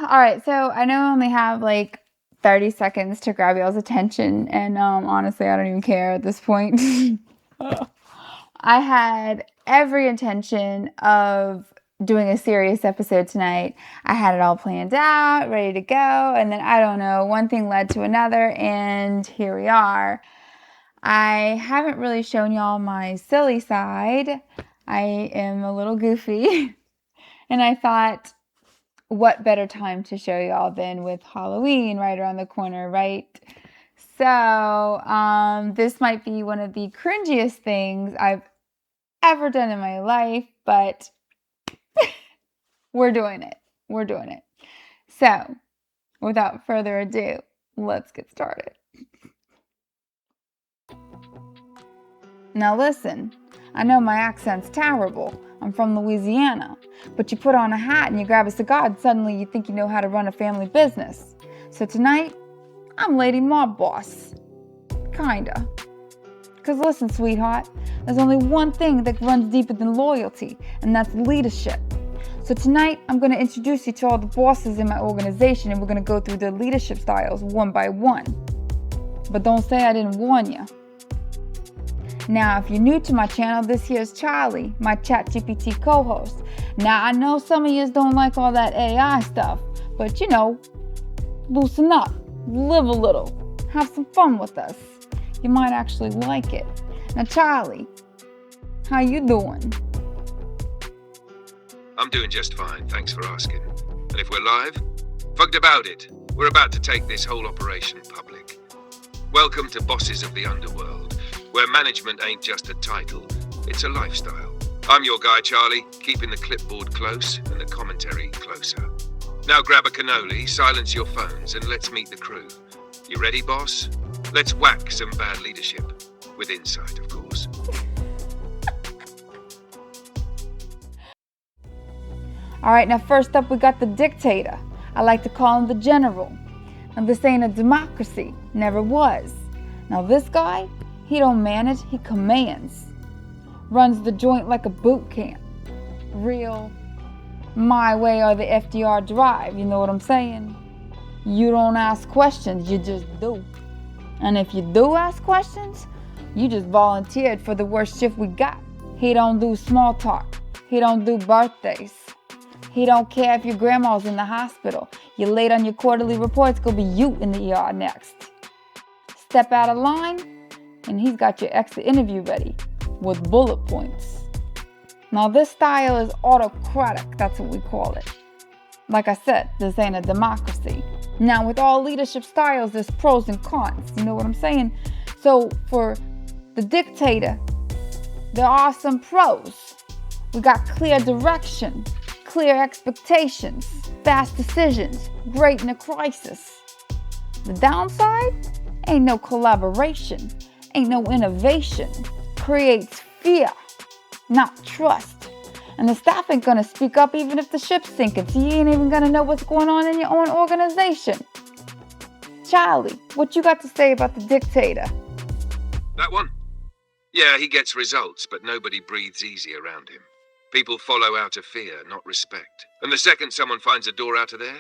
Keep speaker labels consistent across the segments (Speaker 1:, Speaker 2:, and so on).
Speaker 1: All right, so I know I only have like 30 seconds to grab y'all's attention, and honestly, I don't even care at this point. I had every intention of doing a serious episode tonight. I had it all planned out, ready to go, and then I don't know, one thing led to another, and here we are. I haven't really shown y'all my silly side. I am a little goofy, and I thought, what better time to show y'all than with Halloween right around the corner, right? So, this might be one of the cringiest things I've ever done in my life, but we're doing it. We're doing it. So, without further ado, let's get started. Now listen, I know my accent's terrible. I'm from Louisiana. But you put on a hat and you grab a cigar and suddenly you think you know how to run a family business. So tonight, I'm Lady Mob Boss. Kinda. Because listen, sweetheart, there's only one thing that runs deeper than loyalty, and that's leadership. So tonight, I'm going to introduce you to all the bosses in my organization, and we're going to go through their leadership styles one by one. But don't say I didn't warn you. Now, if you're new to my channel, this here's Charlie, my ChatGPT co-host. Now, I know some of you don't like all that AI stuff, but you know, loosen up, live a little, have some fun with us. You might actually like it. Now, Charlie, how you doing?
Speaker 2: I'm doing just fine, thanks for asking. And if we're live, fucked about it. We're about to take this whole operation public. Welcome to Bosses of the Underworld, where management ain't just a title, it's a lifestyle. I'm your guy, Charlie, keeping the clipboard close and the commentary closer. Now grab a cannoli, silence your phones, and let's meet the crew. You ready, boss? Let's whack some bad leadership. With insight, of course.
Speaker 1: All right, now first up we got the Dictator. I like to call him the General. Now this ain't a democracy, never was. Now this guy, he don't manage, he commands. Runs the joint like a boot camp. Real my way or the FDR drive, you know what I'm saying? You don't ask questions, you just do. And if you do ask questions, you just volunteered for the worst shift we got. He don't do small talk. He don't do birthdays. He don't care if your grandma's in the hospital. You're late on your quarterly reports, gonna be you in the ER next. Step out of line, and he's got your exit interview ready with bullet points. Now this style is autocratic, that's what we call it. Like I said, this ain't a democracy. Now with all leadership styles, there's pros and cons, you know what I'm saying? So for the Dictator, there are some pros. We got clear direction, clear expectations, fast decisions, great in a crisis. The downside? Ain't no collaboration, ain't no innovation, creates fear, not trust. And the staff ain't gonna speak up even if the ship's sinking, so you ain't even gonna know what's going on in your own organization. Charlie, what you got to say about the Dictator?
Speaker 2: That one? Yeah, he gets results, but nobody breathes easy around him. People follow out of fear, not respect. And the second someone finds a door out of there,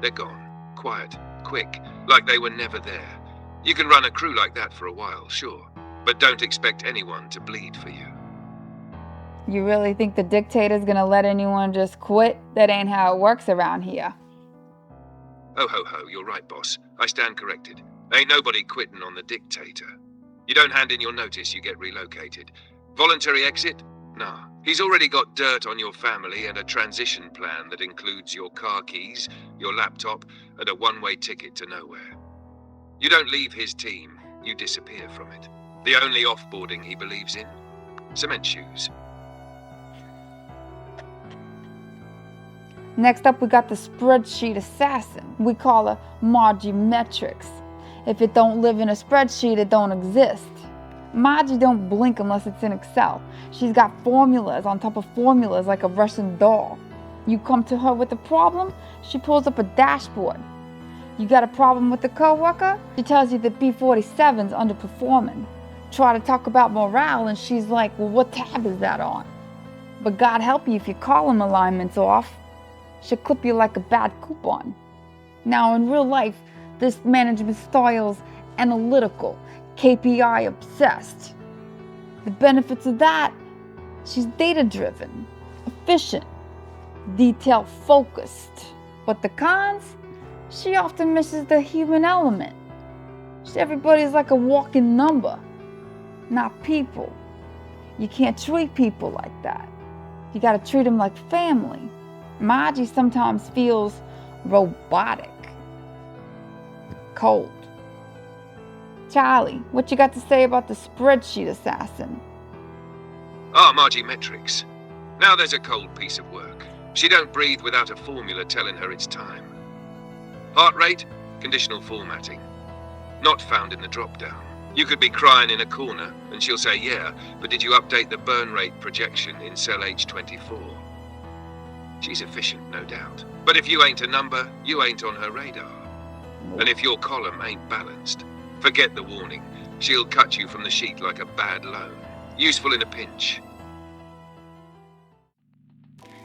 Speaker 2: they're gone. Quiet, quick, like they were never there. You can run a crew like that for a while, sure, but don't expect anyone to bleed for you.
Speaker 1: You really think the Dictator's gonna let anyone just quit? That ain't how it works around here.
Speaker 2: Oh ho ho, you're right, boss. I stand corrected. Ain't nobody quitting on the Dictator. You don't hand in your notice, you get relocated. Voluntary exit? Nah. He's already got dirt on your family and a transition plan that includes your car keys, your laptop, and a one-way ticket to nowhere. You don't leave his team, you disappear from it. The only offboarding he believes in? Cement shoes.
Speaker 1: Next up, we got the Spreadsheet assassin. We call her Margie Metrics. If it don't live in a spreadsheet, it don't exist. Margie don't blink unless it's in Excel. She's got formulas on top of formulas like a Russian doll. You come to her with a problem, she pulls up a dashboard. You got a problem with the coworker? She tells you that B47's underperforming. Try to talk about morale and she's like, well, what tab is that on? But God help you if your column alignment's off. She'll clip you like a bad coupon. Now, in real life, this management style's analytical, KPI obsessed. The benefits of that, she's data-driven, efficient, detail-focused. But the cons, she often misses the human element. Everybody's like a walking number, not people. You can't treat people like that. You gotta treat them like family. Margie sometimes feels robotic, cold. Charlie, what you got to say about the spreadsheet assassin?
Speaker 2: Margie metrics. Now there's a cold piece of work. She don't breathe without a formula telling her it's time. Heart rate, conditional formatting. Not found in the drop-down. You could be crying in a corner, and she'll say, yeah, but did you update the burn rate projection in cell H24? She's efficient, no doubt. But if you ain't a number, you ain't on her radar. And if your column ain't balanced, forget the warning. She'll cut you from the sheet like a bad loan. Useful in a pinch.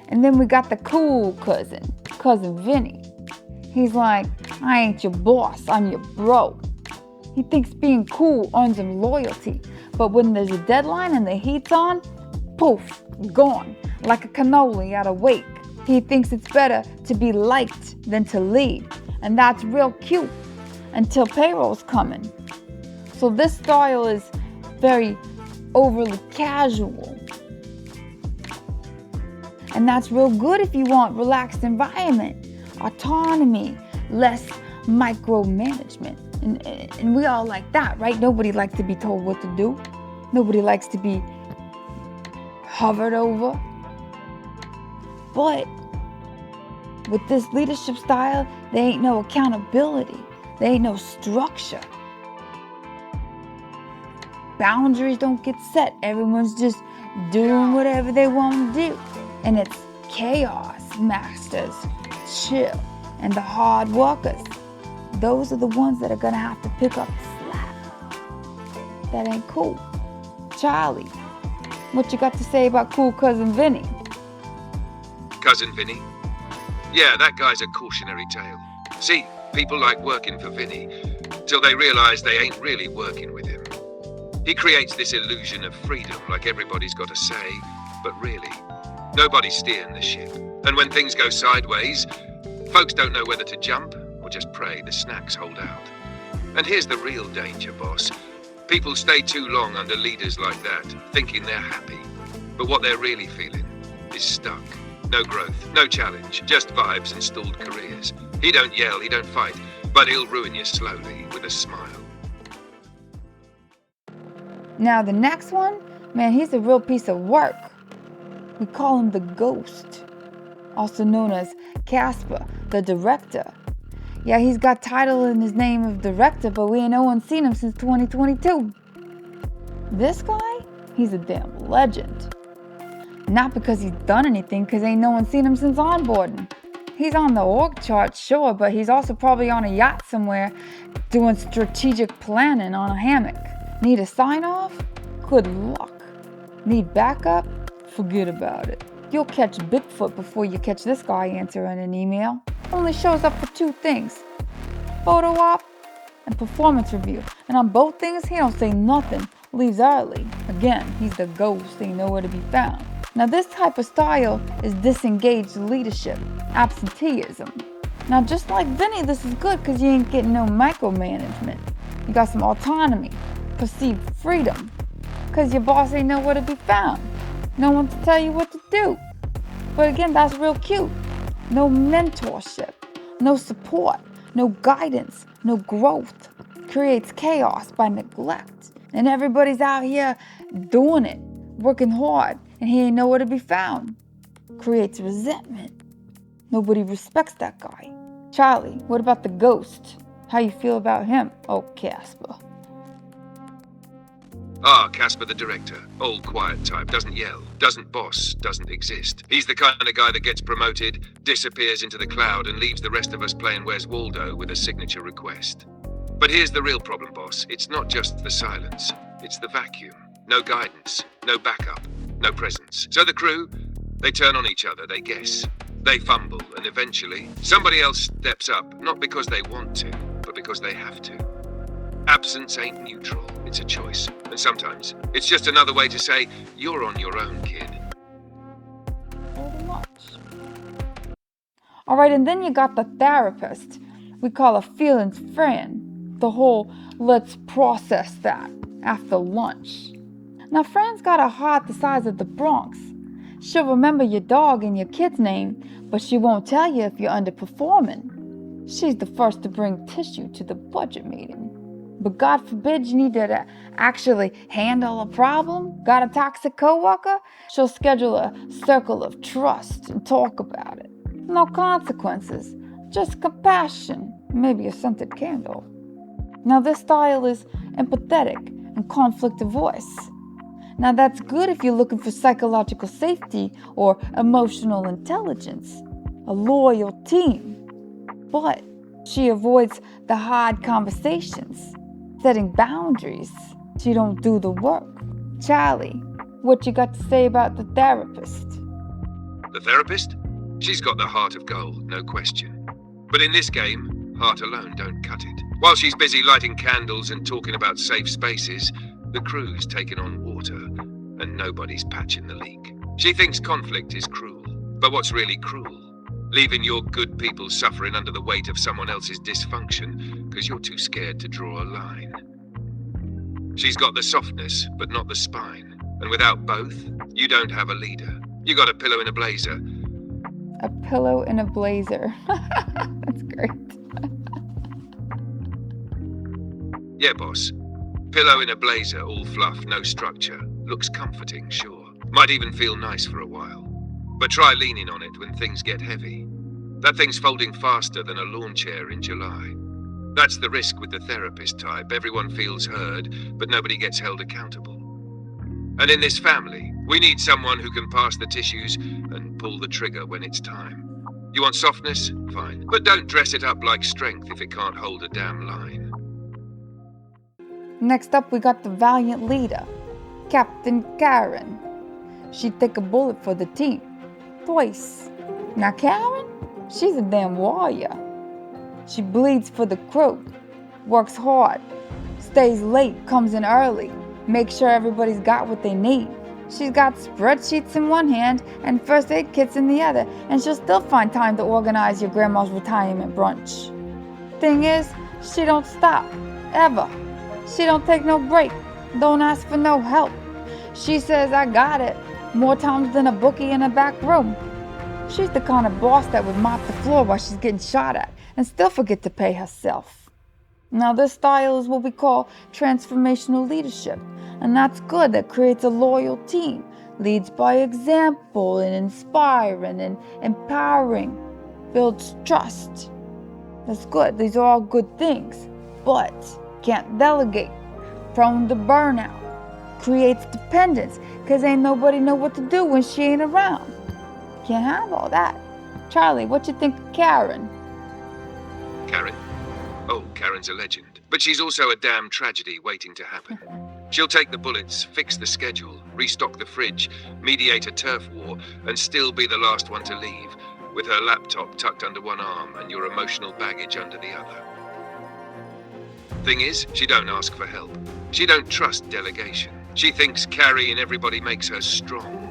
Speaker 1: And then we got the cool cousin Vinnie. He's like, I ain't your boss, I'm your bro. He thinks being cool earns him loyalty, but when there's a deadline and the heat's on, poof, gone, like a cannoli at a wake. He thinks it's better to be liked than to lead, and that's real cute until payroll's coming. So this style is very overly casual. And that's real good if you want relaxed environment, autonomy, less micromanagement. And we all like that, right? Nobody likes to be told what to do. Nobody likes to be hovered over. But with this leadership style, there ain't no accountability. There ain't no structure. Boundaries don't get set. Everyone's just doing whatever they want to do. And it's chaos masters, chill, and the hard workers. Those are the ones that are gonna have to pick up the slack. That ain't cool. Charlie, what you got to say about cool cousin Vinnie?
Speaker 2: Cousin Vinnie? Yeah, that guy's a cautionary tale. See, people like working for Vinnie till they realize they ain't really working with him. He creates this illusion of freedom, like everybody's got a say, but really, nobody's steering the ship. And when things go sideways, folks don't know whether to jump or just pray the snacks hold out. And here's the real danger, boss. People stay too long under leaders like that, thinking they're happy. But what they're really feeling is stuck. No growth, no challenge, just vibes and stalled careers. He don't yell, he don't fight, but he'll ruin you slowly with a smile.
Speaker 1: Now the next one, man, he's a real piece of work. We call him the Ghost, also known as Casper, the director. Yeah, he's got title in his name of director, but we ain't no one seen him since 2022. This guy, he's a damn legend. Not because he's done anything, because ain't no one seen him since onboarding. He's on the org chart, sure, but he's also probably on a yacht somewhere doing strategic planning on a hammock. Need a sign-off? Good luck. Need backup? Forget about it. You'll catch Bigfoot before you catch this guy answering an email. Only shows up for two things: photo op and performance review. And on both things, he don't say nothing. Leaves early. Again, he's the ghost, ain't nowhere to be found. Now this type of style is disengaged leadership, absenteeism. Now just like Vinnie, this is good because you ain't getting no micromanagement. You got some autonomy, perceived freedom, because your boss ain't nowhere to be found. No one to tell you what to do. But again, that's real cute. No mentorship, no support, no guidance, no growth. Creates chaos by neglect. And everybody's out here doing it, working hard, and he ain't nowhere to be found. Creates resentment. Nobody respects that guy. Charlie, what about the Ghost? How you feel about him? Oh, Casper.
Speaker 2: Casper the director. Old quiet type, doesn't yell, doesn't boss, doesn't exist. He's the kind of guy that gets promoted, disappears into the cloud, and leaves the rest of us playing Where's Waldo with a signature request. But here's the real problem, boss. It's not just the silence, it's the vacuum. No guidance, no backup, no presence. So the crew, they turn on each other, they guess. They fumble, and eventually, somebody else steps up, not because they want to, but because they have to. Absence ain't neutral, it's a choice. And sometimes, it's just another way to say, you're on your own, kid.
Speaker 1: Pretty much. Alright, and then you got the therapist. We call her Feelings Fran. The whole let's process that after lunch. Now, Fran's got a heart the size of the Bronx. She'll remember your dog and your kid's name, but she won't tell you if you're underperforming. She's the first to bring tissue to the budget meeting. But God forbid you need to actually handle a problem. Got a toxic coworker? She'll schedule a circle of trust and talk about it. No consequences, just compassion, maybe a scented candle. Now this style is empathetic and conflict of voice. Now that's good if you're looking for psychological safety or emotional intelligence, a loyal team. But she avoids the hard conversations, setting boundaries. She don't do the work. Charlie, what you got to say about the therapist?
Speaker 2: The therapist? She's got the heart of gold, no question. But in this game, heart alone don't cut it. While she's busy lighting candles and talking about safe spaces, the crew's taking on water, and nobody's patching the leak. She thinks conflict is cruel, but what's really cruel? Leaving your good people suffering under the weight of someone else's dysfunction because you're too scared to draw a line. She's got the softness, but not the spine. And without both, you don't have a leader. You got a pillow in a blazer.
Speaker 1: A pillow in a blazer. That's great.
Speaker 2: Yeah, boss. Pillow in a blazer, all fluff, no structure. Looks comforting, sure. Might even feel nice for a while. But try leaning on it when things get heavy. That thing's folding faster than a lawn chair in July. That's the risk with the therapist type. Everyone feels heard, but nobody gets held accountable. And in this family, we need someone who can pass the tissues and pull the trigger when it's time. You want softness? Fine. But don't dress it up like strength if it can't hold a damn line.
Speaker 1: Next up, we got the Valiant leader, Captain Karen. She'd take a bullet for the team. Twice. Now Karen, she's a damn warrior. She bleeds for the crew, works hard, stays late, comes in early, makes sure everybody's got what they need. She's got spreadsheets in one hand and first aid kits in the other, and she'll still find time to organize your grandma's retirement brunch. Thing is, she don't stop, ever. She don't take no break, don't ask for no help. She says, I got it, more times than a bookie in a back room. She's the kind of boss that would mop the floor while she's getting shot at and still forget to pay herself. Now this style is what we call transformational leadership, and that's good. That creates a loyal team, leads by example and inspiring and empowering, builds trust. That's good. These are all good things, but can't delegate, prone to burnout, creates dependence because ain't nobody know what to do when she ain't around. Can't have all that. Charlie, what you think of Karen?
Speaker 2: Karen? Oh, Karen's a legend. But she's also a damn tragedy waiting to happen. She'll take the bullets, fix the schedule, restock the fridge, mediate a turf war, and still be the last one to leave, with her laptop tucked under one arm and your emotional baggage under the other. Thing is, she don't ask for help. She don't trust delegation. She thinks carrying everybody makes her strong,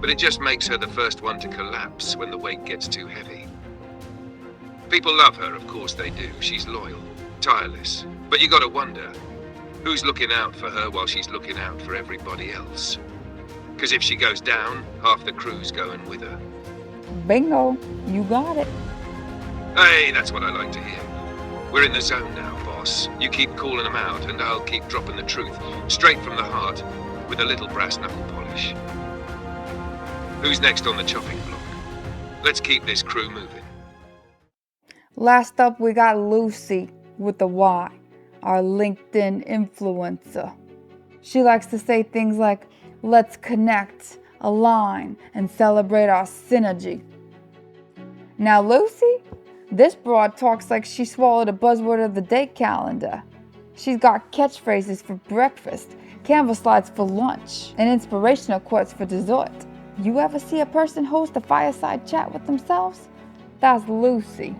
Speaker 2: but it just makes her the first one to collapse when the weight gets too heavy. People love her, of course they do. She's loyal, tireless. But you gotta wonder, who's looking out for her while she's looking out for everybody else? Because if she goes down, half the crew's going with her.
Speaker 1: Bingo, you got it.
Speaker 2: Hey, that's what I like to hear. We're in the zone now, boss. You keep calling them out, and I'll keep dropping the truth, straight from the heart, with a little brass knuckle polish. Who's next on the chopping block? Let's keep this crew moving.
Speaker 1: Last up, we got Lucy with the Y, our LinkedIn influencer. She likes to say things like, let's connect, align, and celebrate our synergy. Now Lucy, this broad talks like she swallowed a buzzword of the day calendar. She's got catchphrases for breakfast, canvas slides for lunch, and inspirational quotes for dessert. You ever see a person host a fireside chat with themselves? That's Lucy.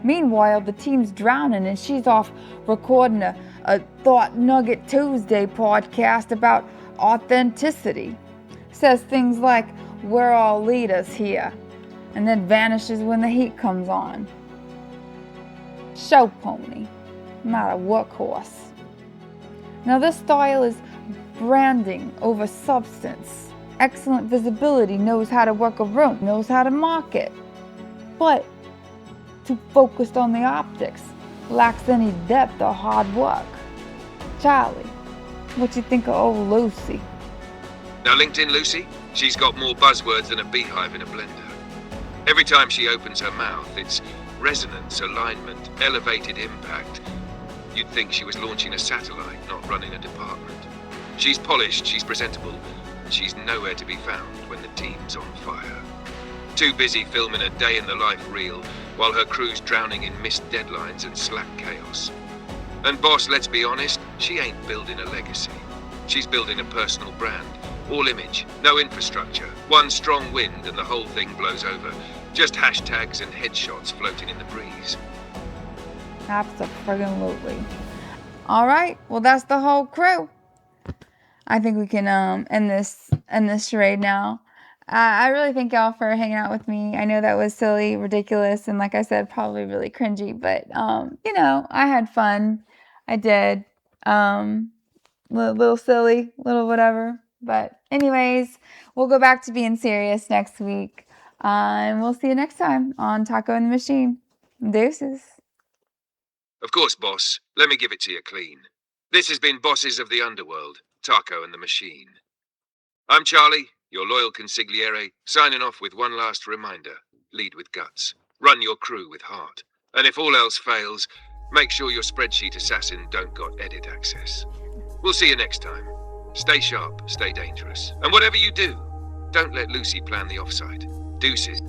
Speaker 1: Meanwhile, the team's drowning and she's off recording a Thought Nugget Tuesday podcast about authenticity. Says things like, "We're all leaders here," and then vanishes when the heat comes on. Show pony, not a workhorse. Now this style is branding over substance. Excellent visibility, knows how to work a room, knows how to market, but too focused on the optics, lacks any depth or hard work. Charlie, what you think of old Lucy?
Speaker 2: Now LinkedIn Lucy, she's got more buzzwords than a beehive in a blender. Every time she opens her mouth, it's resonance, alignment, elevated impact. You'd think she was launching a satellite, not running a department. She's polished, she's presentable, and she's nowhere to be found when the team's on fire. Too busy filming a day in the life reel, while her crew's drowning in missed deadlines and slack chaos. And boss, let's be honest, she ain't building a legacy. She's building a personal brand. All image, no infrastructure. One strong wind and the whole thing blows over. Just hashtags and headshots floating in the breeze.
Speaker 1: Absolutely. All right, well that's the whole crew. I think we can end this charade now. I really thank y'all for hanging out with me. I know that was silly, ridiculous, and like I said, probably really cringy, but I had fun. I did. Little silly, little whatever. But anyways, we'll go back to being serious next week. And we'll see you next time on Taco and the Machine. Deuces.
Speaker 2: Of course, boss. Let me give it to you clean. This has been Bosses of the Underworld, Taco and the Machine. I'm Charlie, your loyal consigliere, signing off with one last reminder. Lead with guts. Run your crew with heart. And if all else fails, make sure your spreadsheet assassin don't got edit access. We'll see you next time. Stay sharp, stay dangerous. And whatever you do, don't let Lucy plan the offside. Deuces.